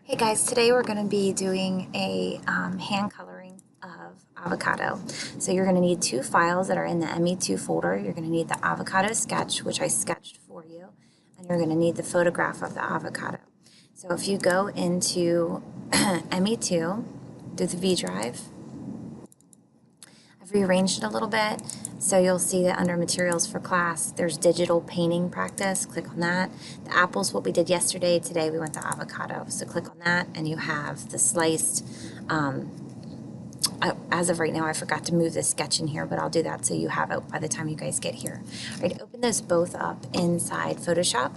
Hey guys, today we're going to be doing a hand coloring of avocado. So you're going to need two files that are in the ME2 folder. You're going to need the avocado sketch, which I sketched for you, and you're going to need the photograph of the avocado. So if you go into ME2, do the V drive. I've rearranged it a little bit, so you'll see that under materials for class, there's digital painting practice. Click on that. The apple's what we did yesterday. Today we went to avocado. So click on that, and you have the sliced. As of right now, I forgot to move this sketch in here, but I'll do that so you have it by the time you guys get here. All right, open those both up inside Photoshop,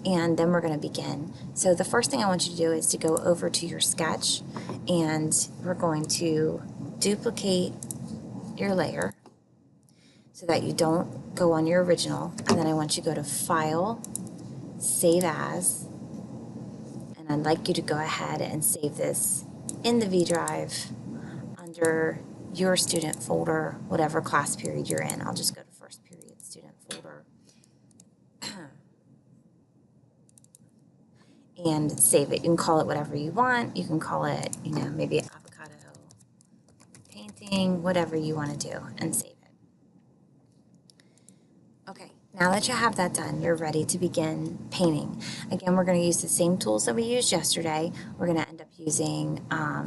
and then we're going to begin. So the first thing I want you to do is to go over to your sketch, and we're going to duplicate your layer so that you don't go on your original, and then I want you to go to File, Save As, and I'd like you to go ahead and save this in the V drive under your student folder, whatever class period you're in. I'll just go to first period student folder and save it. You can call it whatever you want. You can call it, maybe avocado painting, whatever you want to do, and save it. Okay, now that you have that done, you're ready to begin painting. Again, we're going to use the same tools that we used yesterday. We're going to end up using our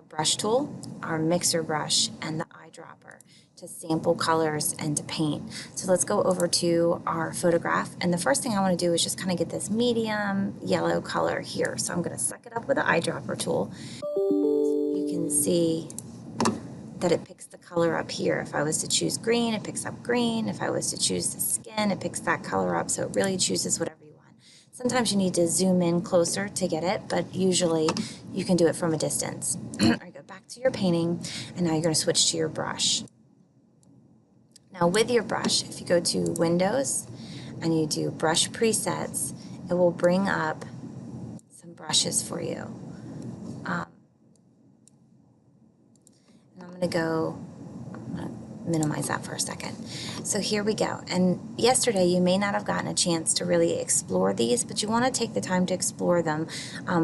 brush tool, our mixer brush, and the eyedropper to sample colors and to paint. So let's go over to our photograph, and the first thing I want to do is just kind of get this medium yellow color here. So I'm going to suck it up with the eyedropper tool. You can see that it picks the color up here. If I was to choose green, it picks up green. If I was to choose the skin, it picks that color up. So it really chooses whatever you want. Sometimes you need to zoom in closer to get it, but usually you can do it from a distance. All right, go back to your painting, and now you're going to switch to your brush. Now with your brush, if you go to Windows and you do Brush Presets, it will bring up some brushes for you. I'm going to minimize that for a second. So here we go. And yesterday you may not have gotten a chance to really explore these, but you want to take the time to explore them.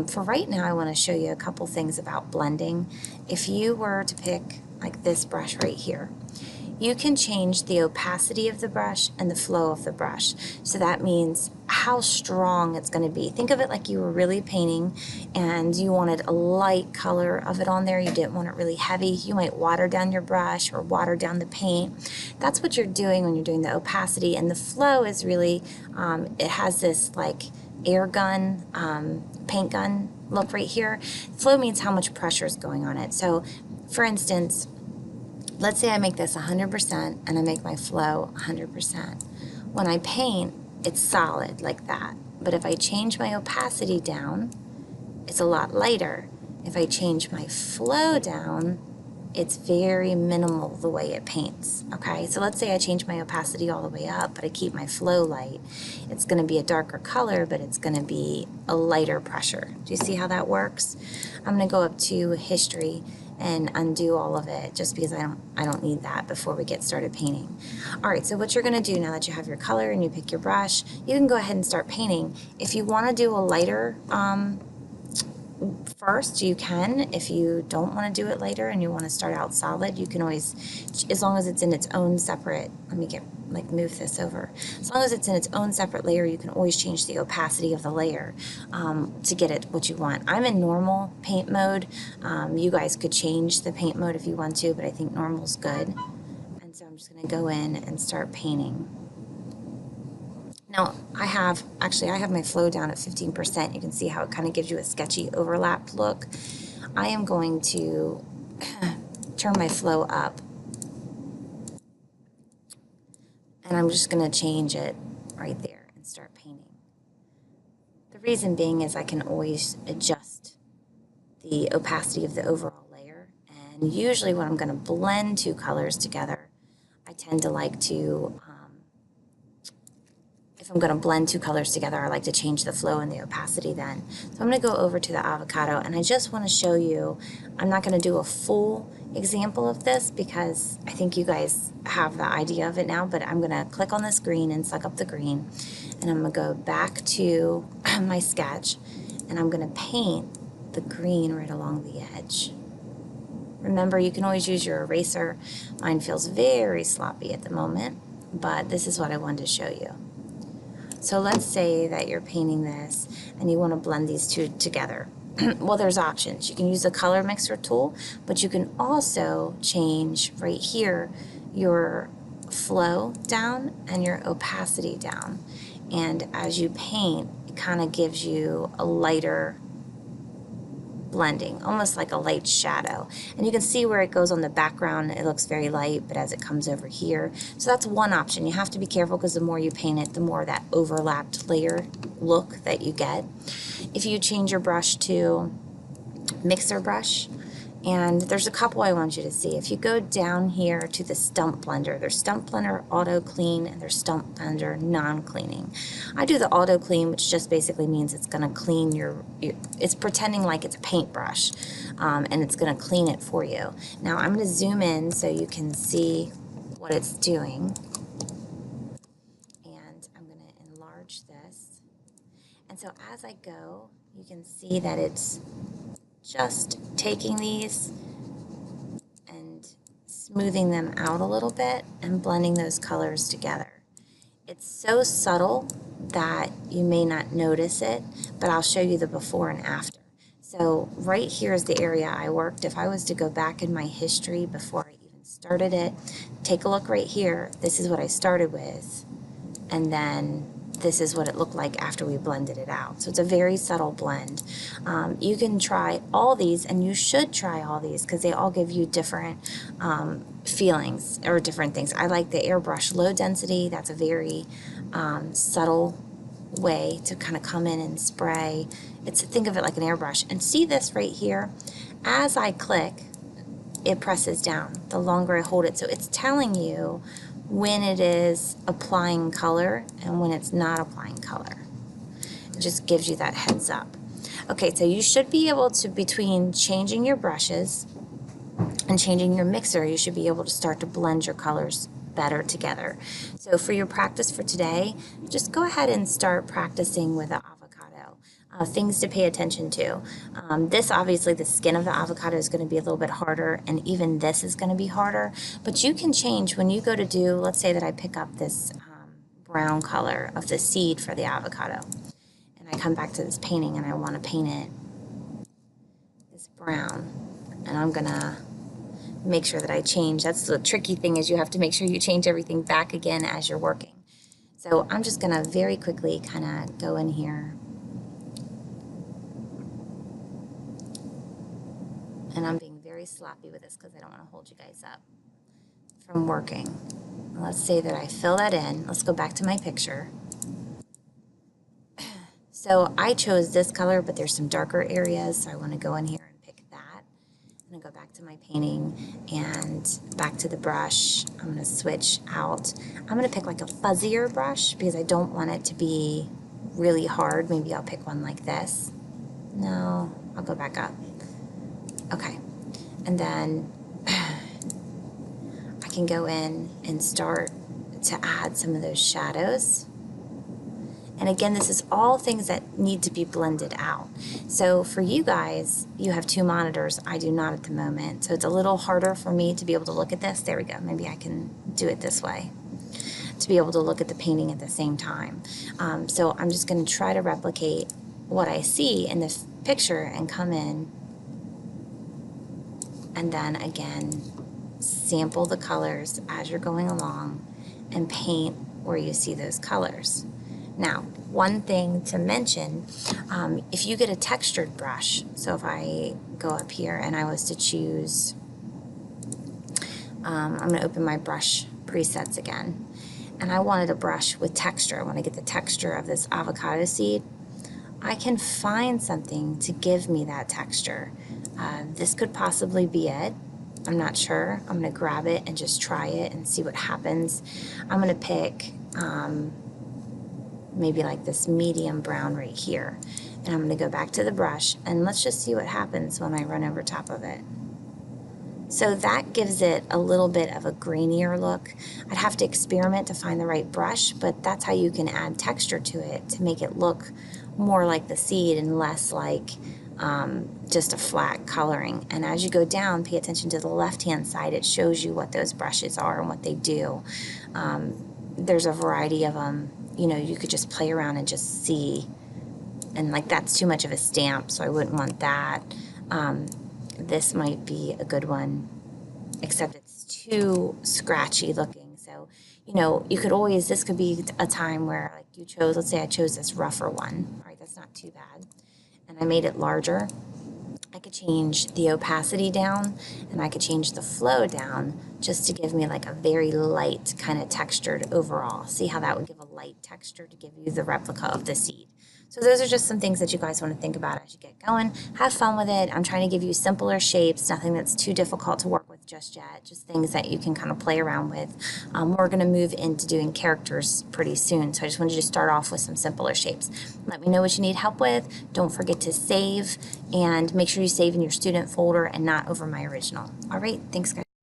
For right now, I want to show you a couple things about blending. If you were to pick like this brush right here, you can change the opacity of the brush and the flow of the brush. So that means how strong it's going to be. Think of it like you were really painting and you wanted a light color of it on there. You didn't want it really heavy. You might water down your brush or water down the paint. That's what you're doing when you're doing the opacity. And the flow is really, it has this like air gun, paint gun look right here. Flow means how much pressure is going on it. So for instance, let's say I make this 100% and I make my flow 100%. When I paint, it's solid like that. But if I change my opacity down, it's a lot lighter. If I change my flow down, it's very minimal the way it paints, okay? So let's say I change my opacity all the way up, but I keep my flow light. It's gonna be a darker color, but it's gonna be a lighter pressure. Do you see how that works? I'm gonna go up to history and undo all of it just because I don't need that before we get started painting. All right, so what you're gonna do now that you have your color and you pick your brush, you can go ahead and start painting. If you wanna do a lighter first, you can. If you don't wanna do it later and you wanna start out solid, you can always, as long as it's in its own separate, let me move this over. As long as it's in its own separate layer, you can always change the opacity of the layer to get it what you want. I'm in normal paint mode. You guys could change the paint mode if you want to, but I think normal's good. And so I'm just gonna go in and start painting. Now I have my flow down at 15%. You can see how it kind of gives you a sketchy overlap look. I am going to turn my flow up, and I'm just going to change it right there and start painting. The reason being is I can always adjust the opacity of the overall layer, and usually when I'm going to blend two colors together, I tend to like to, if I'm going to blend two colors together, I like to change the flow and the opacity then. So I'm going to go over to the avocado, and I just want to show you, I'm not going to do a full example of this because I think you guys have the idea of it now, but I'm going to click on this green and suck up the green, and I'm going to go back to my sketch, and I'm going to paint the green right along the edge. Remember, you can always use your eraser. Mine feels very sloppy at the moment, but this is what I wanted to show you. So let's say that you're painting this and you want to blend these two together. Well, there's options. You can use the color mixer tool, but you can also change right here your flow down and your opacity down. And as you paint, it kind of gives you a lighter blending, almost like a light shadow. And you can see where it goes on the background, it looks very light, but as it comes over here. So that's one option. You have to be careful because the more you paint it, the more that overlapped layer look that you get. If you change your brush to mixer brush, and there's a couple I want you to see. If you go down here to the stump blender, there's stump blender auto clean and there's stump blender non-cleaning. I do the auto clean, which just basically means it's going to clean it's pretending like it's a paintbrush, and it's going to clean it for you. Now I'm going to zoom in so you can see what it's doing, and I'm going to enlarge this. And so as I go, you can see that it's just taking these and smoothing them out a little bit and blending those colors together. It's so subtle that you may not notice it, but I'll show you the before and after. So right here is the area I worked. If I was to go back in my history before I even started it, take a look right here. This is what I started with, and then this is what it looked like after we blended it out. So it's a very subtle blend. You can try all these, and you should try all these because they all give you different feelings or different things. I like the airbrush low density. That's a very subtle way to kind of come in and spray. Think of it like an airbrush. And see this right here? As I click, it presses down the longer I hold it. So it's telling you when it is applying color and when it's not applying color. It just gives you that heads up. Okay, so you should be able to, between changing your brushes and changing your mixer, you should be able to start to blend your colors better together. So for your practice for today, just go ahead and start practicing with the avocado. Things to pay attention to. This, obviously, the skin of the avocado is going to be a little bit harder, and even this is going to be harder. But you can change when you go to do, let's say that I pick up this brown color of the seed for the avocado, and I come back to this painting and I want to paint it this brown, and I'm going to make sure that I change. That's the tricky thing, is you have to make sure you change everything back again as you're working. So I'm just going to very quickly kind of go in here. And I'm being very sloppy with this because I don't want to hold you guys up from working. Let's say that I fill that in. Let's go back to my picture. So I chose this color, but there's some darker areas, so I want to go in here and pick that. I'm going to go back to my painting and back to the brush. I'm going to switch out. I'm going to pick like a fuzzier brush because I don't want it to be really hard. Maybe I'll pick one like this. No, I'll go back up. Okay, and then I can go in and start to add some of those shadows. And again, this is all things that need to be blended out. So for you guys, you have two monitors. I do not at the moment. So it's a little harder for me to be able to look at this. There we go. Maybe I can do it this way to be able to look at the painting at the same time. So I'm just going to try to replicate what I see in this picture and come in. And then again, sample the colors as you're going along and paint where you see those colors. Now, one thing to mention, if you get a textured brush, so if I go up here and I was to choose, I'm going to open my brush presets again, and I wanted a brush with texture. I want to get the texture of this avocado seed. I can find something to give me that texture. This could possibly be it. I'm not sure. I'm going to grab it and just try it and see what happens. I'm going to pick maybe like this medium brown right here. And I'm going to go back to the brush and let's just see what happens when I run over top of it. So that gives it a little bit of a grainier look. I'd have to experiment to find the right brush, but that's how you can add texture to it to make it look more like the seed and less like just a flat coloring. And as you go down, pay attention to the left-hand side. It shows you what those brushes are and what they do. There's a variety of them. You know, you could just play around and just see. And like that's too much of a stamp, so I wouldn't want that. This might be a good one, except it's too scratchy looking. So, you know, you could always, this could be a time where like you chose, let's say I chose this rougher one. All right, that's not too bad. And I made it larger. I could change the opacity down and I could change the flow down just to give me like a very light kind of textured overall. See how that would give a light texture to give you the replica of the seed. So those are just some things that you guys want to think about as you get going. Have fun with it. I'm trying to give you simpler shapes, nothing that's too difficult to work with just yet, just things that you can kind of play around with. We're going to move into doing characters pretty soon, so I just wanted you to start off with some simpler shapes. Let me know what you need help with. Don't forget to save, and make sure you save in your student folder and not over my original. All right, thanks guys.